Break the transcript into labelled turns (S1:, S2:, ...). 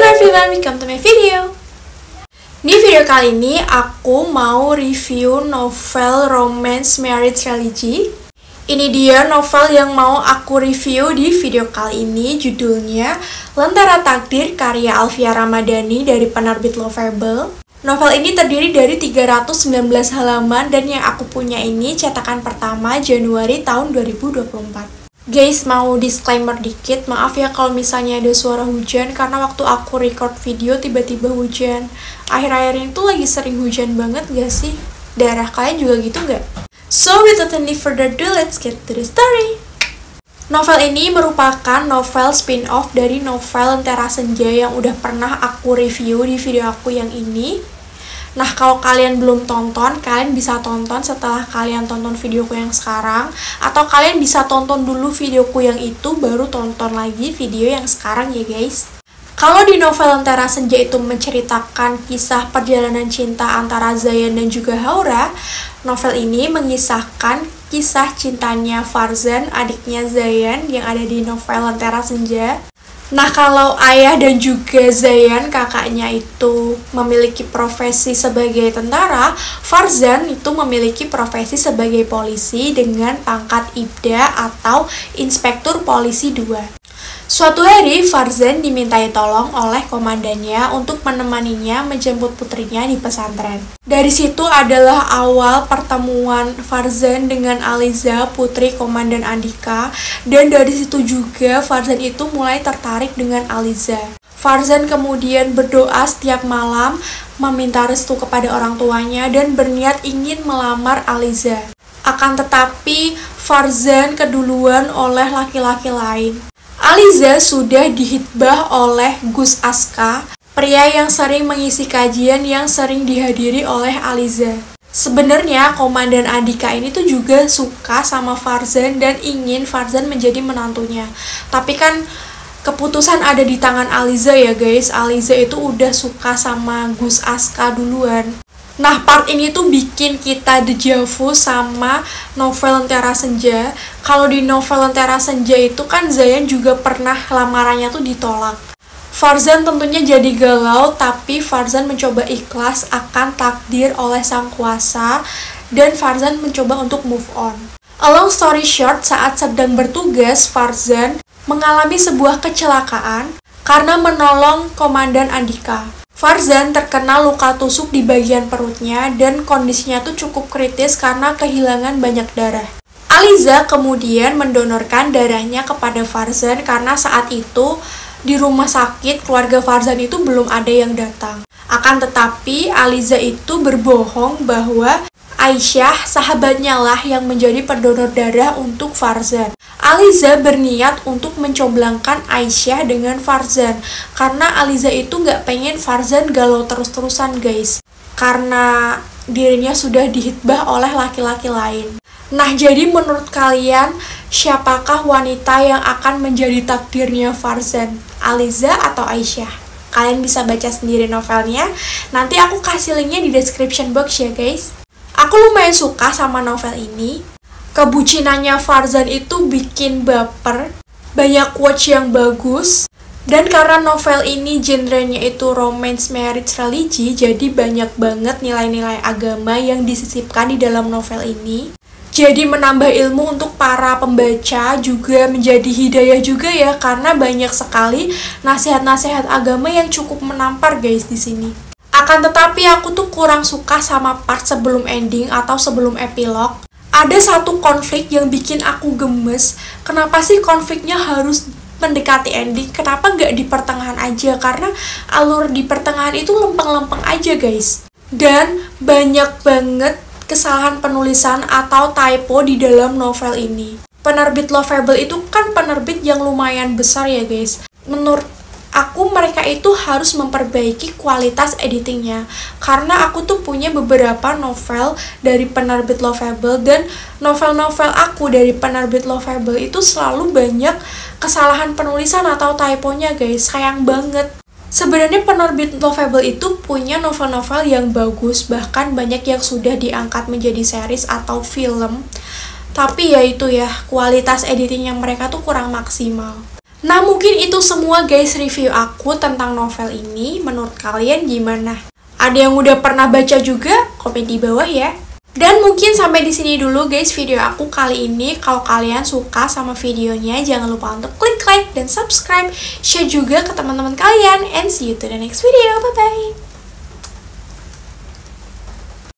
S1: everyone, welcome to my video. Di video kali ini aku mau review novel Romance Marriage Trilogy. Ini dia novel yang mau aku review di video kali ini. Judulnya Lentera Takdir karya Alfia Ramadhani dari penerbit Lovable. Novel ini terdiri dari 319 halaman dan yang aku punya ini cetakan pertama Januari tahun 2024. Guys, mau disclaimer dikit, maaf ya kalau misalnya ada suara hujan karena waktu aku record video tiba-tiba hujan. Akhir-akhir ini tuh lagi sering hujan banget gak sih? Daerah kalian juga gitu gak? So without any further ado, let's get to the story. Novel ini merupakan novel spin-off dari novel Lentera Senja yang udah pernah aku review di video aku yang ini. Nah, kalau kalian belum tonton, kalian bisa tonton setelah kalian tonton videoku yang sekarang. Atau kalian bisa tonton dulu videoku yang itu, baru tonton lagi video yang sekarang ya guys. Kalau di novel Lentera Senja itu menceritakan kisah perjalanan cinta antara Zayan dan juga Haura, novel ini mengisahkan kisah cintanya Farzan, adiknya Zayan yang ada di novel Lentera Senja. Nah, kalau ayah dan juga Zayan, kakaknya itu memiliki profesi sebagai tentara, Farzan itu memiliki profesi sebagai polisi dengan pangkat Ibda atau Inspektur Polisi 2. Suatu hari, Farzan dimintai tolong oleh komandannya untuk menemaninya menjemput putrinya di pesantren. Dari situ adalah awal pertemuan Farzan dengan Aliza, putri Komandan Andika, dan dari situ juga Farzan itu mulai tertarik dengan Aliza. Farzan kemudian berdoa setiap malam, meminta restu kepada orang tuanya, dan berniat ingin melamar Aliza. Akan tetapi, Farzan keduluan oleh laki-laki lain. Aliza sudah dihitbah oleh Gus Aska, pria yang sering mengisi kajian yang sering dihadiri oleh Aliza. Sebenarnya Komandan Andika ini tuh juga suka sama Farzan dan ingin Farzan menjadi menantunya. Tapi kan keputusan ada di tangan Aliza ya guys. Aliza itu udah suka sama Gus Aska duluan. Nah, part ini tuh bikin kita dejavu sama novel Lentera Senja. Kalau di novel Lentera Senja itu kan Zayan juga pernah lamarannya tuh ditolak. Farzan tentunya jadi galau, tapi Farzan mencoba ikhlas akan takdir oleh sang kuasa, dan Farzan mencoba untuk move on. A long story short, saat sedang bertugas, Farzan mengalami sebuah kecelakaan karena menolong Komandan Andika. Farzan terkena luka tusuk di bagian perutnya dan kondisinya tuh cukup kritis karena kehilangan banyak darah. Aliza kemudian mendonorkan darahnya kepada Farzan karena saat itu di rumah sakit keluarga Farzan itu belum ada yang datang. Akan tetapi Aliza itu berbohong bahwa Aisyah sahabatnya lah yang menjadi pendonor darah untuk Farzan. Aliza berniat untuk mencoblangkan Aisyah dengan Farzan karena Aliza itu nggak pengen Farzan galau terus-terusan guys, karena dirinya sudah dihitbah oleh laki-laki lain. Nah, jadi menurut kalian siapakah wanita yang akan menjadi takdirnya Farzan, Aliza atau Aisyah? Kalian bisa baca sendiri novelnya, nanti aku kasih linknya di description box ya guys. Aku lumayan suka sama novel ini. Kebucinannya Farzan itu bikin baper, banyak quotes yang bagus, dan karena novel ini genrenya itu romance marriage trilogy, jadi banyak banget nilai-nilai agama yang disisipkan di dalam novel ini. Jadi menambah ilmu untuk para pembaca, juga menjadi hidayah juga ya, karena banyak sekali nasihat-nasihat agama yang cukup menampar guys di sini. Akan tetapi aku tuh kurang suka sama part sebelum ending atau sebelum epilog. Ada satu konflik yang bikin aku gemes. Kenapa sih konfliknya harus mendekati ending? Kenapa nggak di pertengahan aja? Karena alur di pertengahan itu lempeng-lempeng aja guys. Dan banyak banget kesalahan penulisan atau typo di dalam novel ini. Penerbit Lovable itu kan penerbit yang lumayan besar ya guys. Menurut aku mereka itu harus memperbaiki kualitas editingnya, karena aku tuh punya beberapa novel dari penerbit Lovable dan novel-novel aku dari penerbit Lovable itu selalu banyak kesalahan penulisan atau typonya guys, sayang banget. Sebenarnya penerbit Lovable itu punya novel-novel yang bagus, bahkan banyak yang sudah diangkat menjadi series atau film, tapi ya itu ya, kualitas editingnya mereka tuh kurang maksimal. Nah, mungkin itu semua guys review aku tentang novel ini. Menurut kalian gimana? Ada yang udah pernah baca juga? Komen di bawah ya. Dan mungkin sampai di sini dulu guys video aku kali ini. Kalau kalian suka sama videonya, jangan lupa untuk klik like dan subscribe. Share juga ke teman-teman kalian. And see you to the next video. Bye-bye.